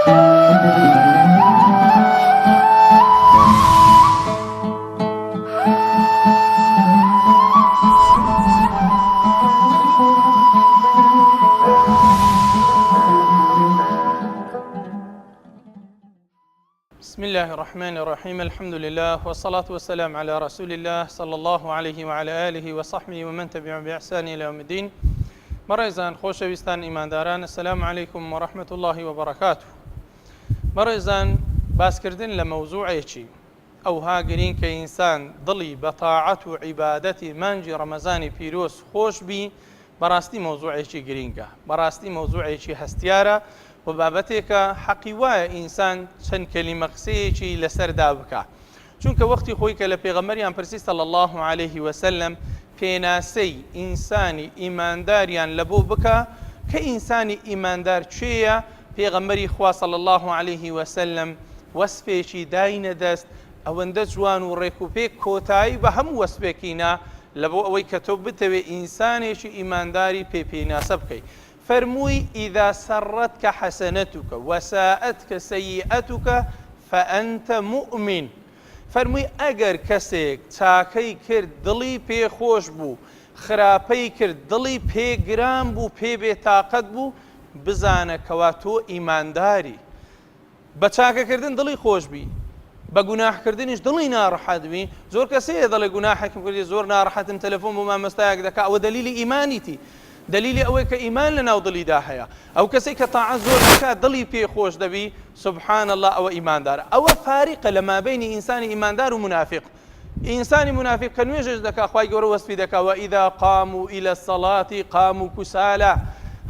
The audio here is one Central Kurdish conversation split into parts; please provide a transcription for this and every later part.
بسم الله الرحمن الرحيم. الحمد لله والصلاة والسلام على رسول الله صلى الله عليه وعلى آله وصحبه ومن تبعهم بإحسان إلى يوم الدين. بەڕێزان خۆشەویستان ئیمانداران، السلام عليكم ورحمة الله وبركاته. بەڕێزان، باسکردن لە مەوزوعێکی ئەوها گرین کە ئینسان دڵی بە تاعەت و عیبادەتی مانجی ڕەمەزانی پیرۆز خۆش بی، بەڕاستی مەوزوعێکی گرینگە، بەڕاستی مەوزوعێکی هەستیارە و بابەتێکە حەقی وایە ئینسان چەند کەلیمە قسەیەکی لەسەردا بکە، چونکە وەختی خۆی کە لە پێغەمبەریان پرسی صلی الله عليه وسلم پێناسەی ئینسانی ئیمانداریان لە بۆ بکە کە ئینسانی ئیماندار کوێیە، پێغەمبەری خوا صلی الله عليه وسلم وەسفێکی داینە دەست ئەوەندە جوان و ڕێکوپێک کۆتایی بە هەموو وەسفێکینا لە بۆ ئەوەی کە تۆ بتەوێ ئینسانێکی ئیمانداری پێناسە بکەیت. فەرمووی ئیذا سەڕەتکە حەسەنەتوکە وەساءەتکە سەیئەتوکە فەئەنتە مؤمن. فەرمووی ئەگەر کەسێک چاکەی کرد دڵی پێخۆش بوو، خراپەی کرد دڵی پێگران بوو، پێ بێتاقەت بوو، بزانە کەوا تۆ ئیمانداری. بە چاکەکردن دڵی خۆش بی، بە گوناحکردنیش دڵی ناڕەحەت بی. زۆر کەسەیە دەڵێ گوناحێکم کردی زۆر ناڕەحەتم، تەلەفۆن بۆ مامۆستایەک دەکا، ئەوە دەلیلی ئیمانیتی، دلیلی ئەوەی کە ئیمان لە ناو دڵیدا هەیە. ئەو کەسێک کە تاعەت زۆر دەکات دڵی پێخۆش دەبی، سبحان الله، ئەوە ئیماندارە. ئەوە فاریقە لە مابینی ئینسانی ئیماندار و منافق. ئینسانی منافق کە نوێژش دەکا، خوای گەورە وەسفی دەکا وئیذا قاموا إلى الصلاة قاموا كسالى،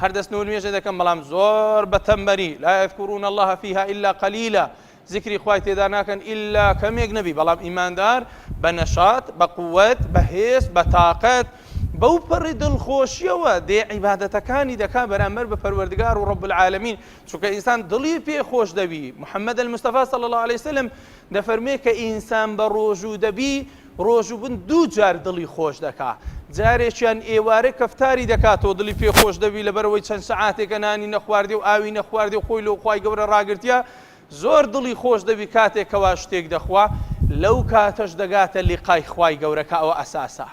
هەر دەستنەوە نوێژە دەکەن بەڵام زۆر بەتەمبەری، لا يذكرون الله فيها إلا قليلا، ذکری خوای تێدا ناکەن ئیلا کەمێک نەبی. بەڵام ئیماندار بە نەشات، بە قووەت، بە هێز، بە تاقەت، بەو پەڕی دڵخۆشیەوە دێ عیبادەتەکانی دەکا بەرامبەر بە پەروەردگار و ڕەب العالەمین، چونکە ئینسان دڵی پێخۆش دەبی. محەممەد المستەفا صلی الله عليه وسلم دەفەرمێ کە ئینسان بە ڕۆژوو دەبی، ڕۆژوو بن دوو جار دڵی خۆش دەکا. جارێکیان ئێوارە کەفتاری دەکاتەوە دڵی پێخۆش دەبی لەبەرەوەی چەند سەعاتێکە نانی نەخواردی و ئاوی نەخواردی و خۆی لەو خوای گەورە ڕاگرتیا، زۆر دڵی خۆش دەبی کاتێکەوە شتێک دەخوا، لەو کاتەش دەگاتە لیقای خوای گەورە کە ئەوە ئەساسە.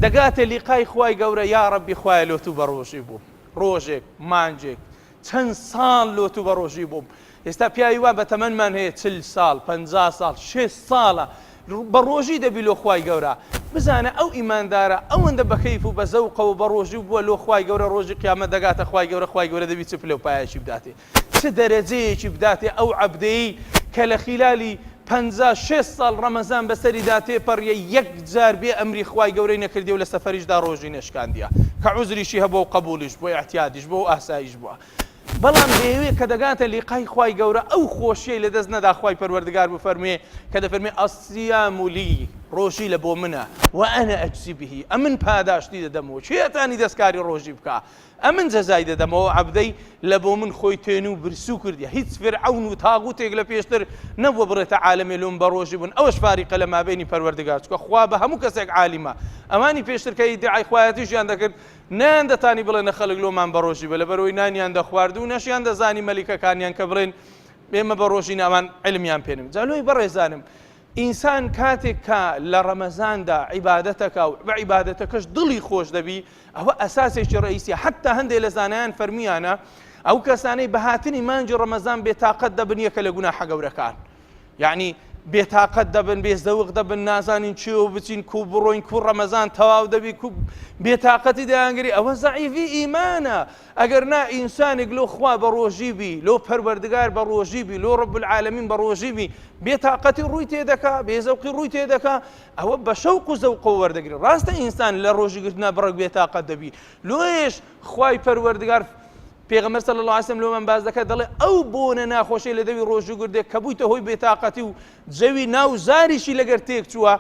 دەگاتە لیقای خوای گەورە، یا ڕەبی خوایە لۆتو بە ڕۆژی بووم، ڕۆژێک مانجێک چەند ساڵ لۆتو بە ڕۆژی بووم. ئێستا پیاوی وا بە تەمەنمان هەیە 40 ساڵ، 50 ساڵ، 6 ساڵە بە ڕۆژی دەبی لۆ خوای گەورە. بزانە ئەو ئیماندارە ئەوەندە بەکەیف و بە زەوقەوە بە ڕۆژی بووە لۆ خوای گەورە، ڕۆژی قیامەت دەگاتە خوای گەورە، خوای گەورە دەبی چ پلە و پایەکی بداتێ، چ دەرەجەیەکی بداتێ ئەو عەبدەی کە لە خیلالی 56 ساڵ ڕەمەزان بەسەریدا تێپەڕیە، یەک جار بێ ئەمری خوای گەورەی نەکردی و لە سەفەریشدا ڕۆژی نەشکاندیە، کە عوزریشی هەبووە و قبولیش بۆ ئەحتیادیش بۆ ئاساییش بووە. بەڵام دەیەوێت کە دەگاتە لیقای خوای گەورە ئەو خۆشیەی لە دەست نەدا خوای پەروەردگار بفەرمێ کە دەفەرمێ ئەسیام لی، ڕۆژی لە بۆ منە، و ئەنە ئەجزی بهی، ئەمن پاداشتی دەدەمەوە، چێتانی دەستکاری ڕۆژی بکە، ئەمن جەزای دەدەمەوە. عەبدەی لە بۆ من خۆی تێن و برسو کردیە، هیچ فرعەون و تاغوتێک لە پێشتر نەبووە بڕێتە عالەمێ لۆم بە ڕۆژی بوون. ئەوەش فاریقە لە مابینی پەروەردگار، چونکە خوا بە هەموو کەسێک عالیمە. ئەمانی پێشتر کە ئیدعای خوایەتیشیان دەکرد نان دەتانی بڵێنە خەڵک لۆمان بە ڕۆژی بە، لەبەرەوەی نانیان دەخوارد و نەشیان دەزانی مەلیکەکانیان کە بڵێن ئێمە بە ڕۆژی نامان علمیان پێنم. جالۆی بەڕێزانم، ئینسان کاتێک کە لە ڕەمەزاندا عیبادەتەکە و بە عیبادەتەکەش دڵی خۆش دەبی، ئەوە ئەساسێکی ڕئیسیە. حتا هەندێک لە زانایان فەرمیانە ئەو کەسانەی بە هاتنی مانجی ڕەمەزان بێتاقەت دەبن یەکە لە گوناحە گەورەکان، یعنی بێتاقەت دەبن، بێزەوق دەبن، نازانین چێوە بچین، کو بڕۆین، کو ڕەمەزان تەواو دەبی، کو بێتاقەتی دەیانگری، ئەوە زەعیفی ئیمانە. ئەگەر نا ئینسانێک لۆ خوا بە ڕۆژی بی، لۆ پەروەردگار بە ڕۆژی بی، لۆ ڕەب العالەمین بە ڕۆژی بی، بێتاقەتی ڕووی تێدەکا، بێزەوقی ڕووی تێدەکا، ئەوە بە شەوق و زەوقەوە وەردەگری. ڕاستە ئینسان لە ڕۆژی گرتنا بڕێک بێتاقەت دەبی. لۆیش خوای پەروەردگار پێغەمبەر صلی الله علیه و سلم لۆمان باز دەکات، دەڵێ ئەو بۆنە ناخۆشەی لە دەوی ڕۆژوگردێک کە بوویتە هۆی بێتاقەتی و جەوی ناو زاریشی لەگەر تێک چووە،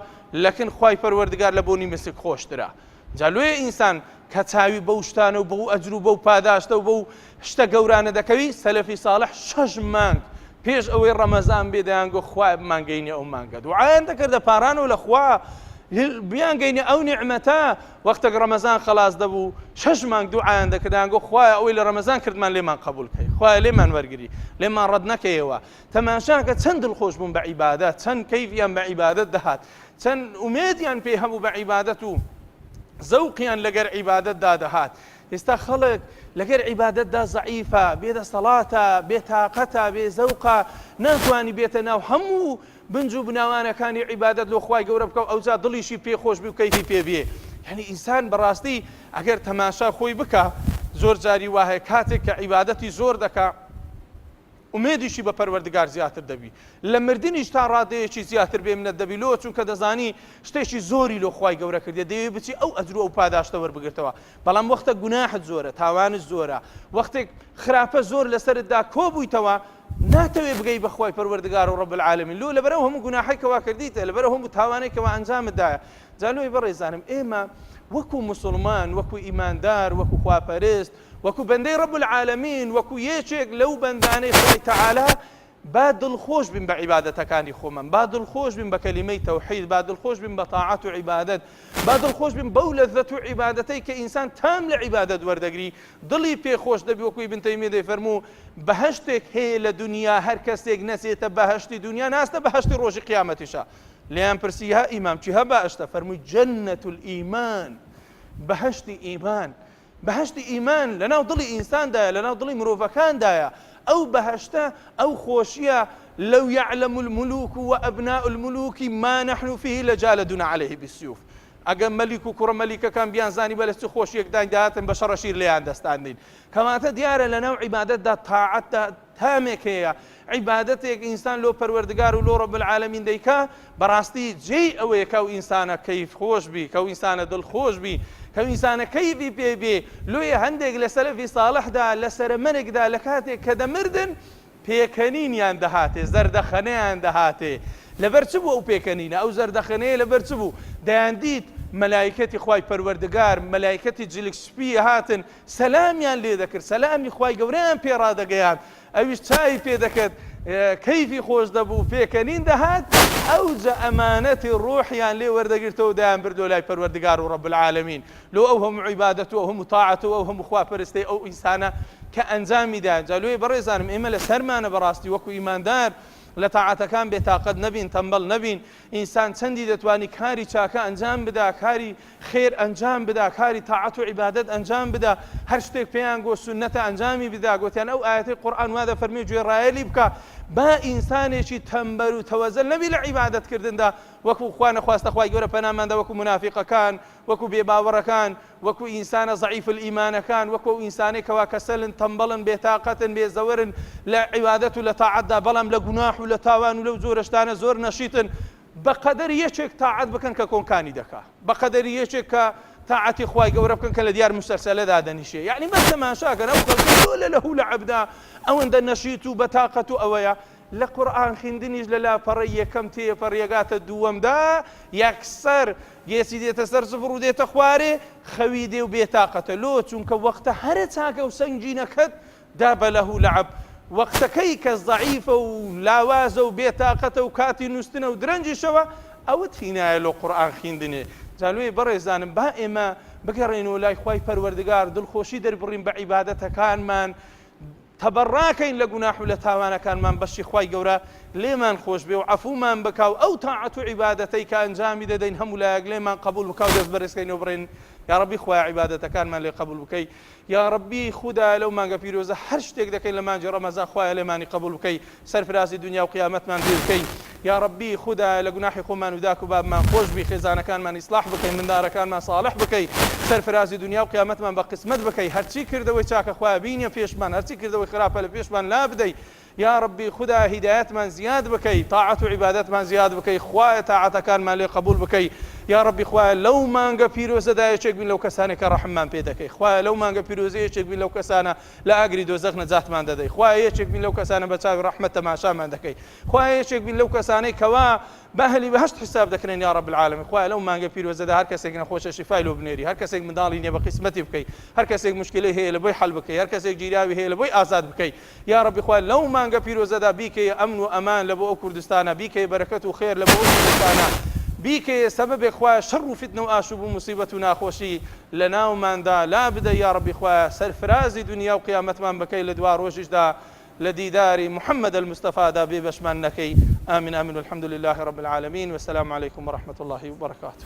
لەکن خوای پەروەردگار لە بۆنی مسک خۆشترە. جا لۆیە ئینسان کە چاوی بەو شتانە و بەو ئەجر و بەو پاداشتە و بەو شتە گەورانە دەکەوی، سەلەفی ساڵح 6 مانگ پێش ئەوەی ڕەمەزان بێ دەیانگۆ خوای بمانگەینێ ئەو مانگە، دوعایان دەکردە پارانەوە لە خوا بیانگەینێ ئەو نیعمەتە. وەختێک ڕەمەزان خەلاص دەبوو 6 مانگ دوعایان دەکردیان گۆ خوایە ئەوەی لە ڕەمەزان کردمان لێمان قبول کەی، خوای لێمان وەرگری لێمان ڕەت نەکەیەوە تەماشاکە چەند دڵخۆش بوون بە عیبادەت چەند کەیفیان بە عیبادەت دەهات چەند ئومێدیان پێ هەبوو بە عیبادەت و زەوقیان لەگەر عیبادەتدا دەهات ئێستا خەڵک لەگەر عیبادەتدا زەعیفە بێدەسەڵاتە بێتاقەتە بێزەوقە ناتوانی بێتە ناو هەموو بنج و بناوانەکانی عیبادەت لۆ خوای گەورە بکە و ئەوجا دڵیشی پێخۆش بی و کەیفی پێ بێ یعنی ئینسان بەڕاستی ئەگەر تەماشا خۆی بکە زۆر جاری وایە کاتێک کە عیبادەتی زۆر دەکا ئومێدیشی بە پەروەردگار زیاتر دەبی لە مردنیش تا ڕادەیەکی زیاتر بێ منەت دەبی لۆ چونکە دەزانی شتێکی زۆری لۆ خوای گەورە کردێ دەیەوێت بچی ئەو ئەجر و پاداشتە وەربگرتەوە بەڵام وەختە گوناحت زۆرە تاوانت زۆرە وەختێک خراپە زۆر لەسەرتدا کۆبوویتەوە ناتەوێ بگەی بە خوای پەروەردگار و ڕەب العالەمین لۆ لەبەرەوە هەموو گوناحێکەوە کردیتە لەبەرەوە هەموو تاوانێکەوە ئەنجامتدایە جا لۆی بەڕێزانم ئێمە وەکو مسلمان وەکو ئیماندار وەکو خواپەرست وەکو بەندەی ڕەب العالەمین وەکو یەکێک لەو بەندانەی خوای تەعالا با دڵخۆش بین بە عیبادەتەکانی خۆمان با دڵخۆش بین بە کەلیمەی تەوحید با دڵخۆش بین بە تاعەت و عیبادەت با دڵخۆش بین بەو لەذەت و عیبادەتەی کە ئینسان تام لە عیبادەت وەردەگری دڵی پێخۆش دەبی وەکو ئیبن تەیمیە دەیفەرموو بەهەشتێک هەیە لە دنیا هەر کەسێک نەچێتە بەهەشتی دنیا ناستە بەهەشتی ڕۆژی قیامەتیشە لێیان پرسی ها ئیمام چی هەبە ئەشتە فەرمووی جەنەت الئیمان بەهەشتی ئیمان بەهەشتی ئیمان لەناو دڵی ئینساندایە لەناو دڵی مرۆڤەکاندایە ئەو بەهەشتە ئەو خۆشیە لەو يعلم الملوك وأبناء الملوك ما نحن فيه لجالدنا عليه بالسيوف ئەگەر مەلیک و کوڕە مەلیکەکان بیانزانی بە لە چ خۆشیەکدان داهاتن بە شەڕەشیر لێیان دەستاندین کەواتە دیارە لەناو عیبادەتدا تاعەتدا تامێک هەیە عیبادەتێک ئینسان لۆ پەروەردگار و لۆ ڕەب العالەمین دەیکا بەڕاستی جێی ئەوەیە کە ئەو ئینسانە کەیف خۆش بی کە ئەو ئینسانە دڵخۆش بی کە ئەو ئینسانە کەیفی پێ بێ لۆیە هەندێک لە سەلەفی ساڵحدا لە سەرمەرگدا لە کاتێک کە دەمردن پێکەنینیان دەهاتێ زەردەخەنەیان دەهاتێ لەبەر چ بوو ئەو پێکەنینە ئەو زەردەخەنەیە لەبەر چ بوو دەیان دیت مەلایکەتی خوای پەروەردگار مەلایکەتی جلکسپی هاتن سەلامیان لێ دەکرد سەلامی خوای گەورەیان پێ ڕادەگەیان ئەویش چاوی پێ دەکرد کەیفی خۆش دەبوو پێکەنین دەهات ئەوجە ئەمانەتی ڕۆحیان لێ وەردەگرتەوە دایان بردۆ لای پەروەردگار و ڕەب العالەمین لۆ ئەو هەموو عیبادەت و ئەو هەموو تاعەت و ئەو هەموو خواپەرستەی ئەو ئینسانە کە ئەنجامی دایان جا لۆی بەڕێزانم ئێمە لە سەرمانە بەڕاستی وەکو ئیماندار لە تاعەتەکان بێتاقەت نەبین تەمبەڵ نەبین ئینسان چەندی دەتوانی کاری چاکە ئەنجام بدا کاری خێر ئەنجام بدا کاری تاعەت و عیبادەت ئەنجام بدا هەر شتێک پێیان گۆ سونەتە ئەنجامی بدا گوتیان ئەو ئاەتەی قورئان وا دەفەرمێ گوێڕایەلی بکە با ئینسانێکی تەمبەر و تەوەزەل نەبی لە عیبادەتکردندا وەکو خوا نەخواستە خوای گەورە پەناماندا وەکو منافقەکان وەکو بێباوەڕەکان وەکو ئینسانە ضعیف الئیمانەکان وەکو ئینسانێک کەوا کەسەلن تەمبەڵن بێتاقەتن بێزەوەرن لە عیبادەت و لە تاعەتدا بەڵام لە گوناح و لە تاوان و لەو جۆرەشتانە زۆر نەشیتن بەقەدەر یەکێک تاعەت بکەن کە کۆنکانی دەکا بەقەدەر یەکێک کە تاعەتی خوای گەورە بکەن کە لە دیار مستەرسەلەدا دەنیشێ یعنی بەس تەماشاکەن ئەو خەڵکە زۆر لەهو لە عەبدا ئەوەندە نەشیت و بەتاقەت و ئەوەیە لە قورئان خوێندنیش لە لاپەڕەی یەکەم تێپەڕیەگاتە دووەمدا یەکسەر گێسی دێتە سەر سفر و دێتە خوارێ خەوی دێ و بێتاقەتە لۆ چونکە وەختە هەرە چاکە و سەنگینەکەت دا بە لەهو لە عەب وەختەکەی کە ضعیفە و لاوازە و بێتاقەتە و کاتی نووستنە و درەنجیشەوە ئەوە تینایە لۆ قورئان خوێندنێ جا لۆی بەڕێزانم با ئێمە بگەڕێنەوە لای خوای پەروەردگار دڵخۆشی دەربڕین بە عیبادەتەکانمان تەبەڕاکەین لە گوناح و لە تاوانەکانمان بەشی خوای گەورە لێمان خۆش بێ و عەفومان بکا و ئەو تاعەت و عیبادەتەی کە ئەنجامی دەدەین هەموو لایەک لێمان قبول بکا و دەست بەرزکەینەوە بڕێن یا ربی خوای عیبادەتەکانمان لێ قبول بکەی یا ربی خوددا لەو مانگە پیرۆزە هەر شتێک دەکەین لە مانجی ڕەمەزان خوایە لێمانی قبول بکەی سەرفرازی دنیا و قیامەتمان پێ بکەی یا ربی خوددا لە گوناحی خۆمان و داک و بابمان خۆش بی خێزانەکانمان ئیسلاح بکەین منداڕەکانمان صالح بکەی سەرفرازی دنیا و قیامەتمان بە قسمەت بکەی هەرچی کردەوەی چاکە خوایە بینە پێشمان هەرچی کردەوەی خراپە لە پێشمان لا بدەی یا ربی خوددا هیدایەتمان زیاد بکەی تاعەت و عیبادەتمان زیاد بکەی خوایە تاعەتەکانمان لێ قبول بکەی یا ربی خوایە لەو مانگە پیرۆزەدا یەکێک بین لەو کەسانێک کە ڕەحممان پێ دەکەی خوایە لەو مانگە پیرۆزە یەکێک بین لەو کەسانە لە ئاگری دۆزەخ نەجاتمان دەدەی خوایە یەکێک بین لەو کەسانە بە چاوی ڕەحمەت تەماشامان دەکەی خوایە یەکێک بین لەو کەسانەی کەوا بەهلی بەهشت حساب دەکرێن یا رب العالمین خوایە لەو مانگە پیرۆزەدا هەر کەسێک نەخۆشە شیفای لۆ بنێری هەر کەسێک منداڵی نییە بە قسمەتی بکەی هەر کەسێک مشکلەی هەیە لە بۆی حەل بکەی هەر کەسێک گیراوی هەیە لە بۆی ئازاد بکەی یا ربی خوایە لەو مانگە پیرۆزەدا بیکەی ئەمن و ئەمان لە بۆ ئەو کوردستانە بیکەی بەرەکەت و خێر لە بۆ ئەو کوردستانە بیکەیە سەبەبێک خوایە شەڕ و فتنە و ئاشوب و موسیبەت و ناخۆشی لە ناوماندا لا بدە یا ڕەبی خوایە سەرفرازی دنیا و قیامەتمان بکەی لە دوا ڕۆژیشدا لە دیداری محەممەد المستەفادا بێ بەشمان نەکەی ئامین ئامین والحمد لله رب العالمين والسلام عليكم ورحمة الله وبركاته.